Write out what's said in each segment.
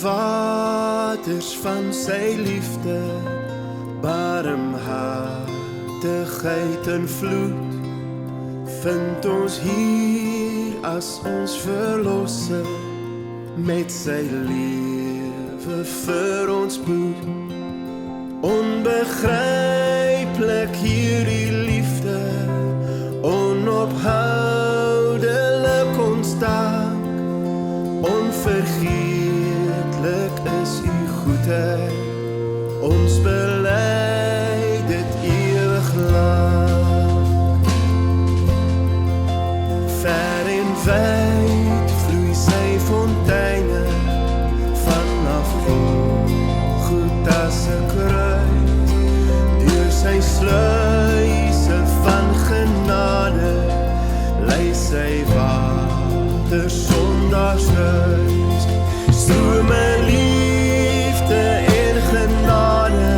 waters van sy liefde, barmhartigheid en vloed, vind ons hier as ons verlosser, met sy lewe vir ons boet. Onbegryplik hierdie liefde, onophoudelijk ontstaan, onvergeetlik is u goedheid, ons bely dit ewig lang. Ver en wyd vloei sy fonteine, vanaf Golgotha se kruis, deur sy sluise van genade, lei sy water sondaars huis. Strome liefde en genade,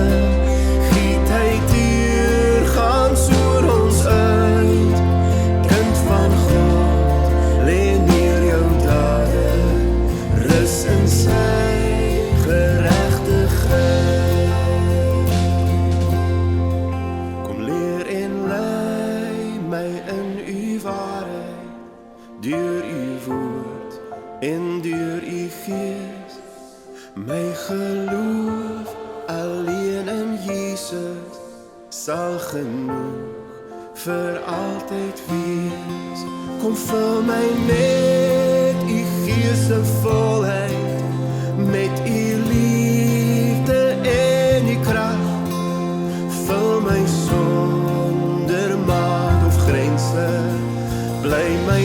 giet hy deurgaans oor ons uit. Kind van God, lê neer jou dade, rus in sy geregtigheid. Kom leer en lei my in u waarheid, deur u woord en deur u gees. My geloof alleen in Jesus sal genoeg vir altyd wees. Kom vul my met u gees se volheid, met u liefde en u krag. Vul my sonder maat of grense, bly my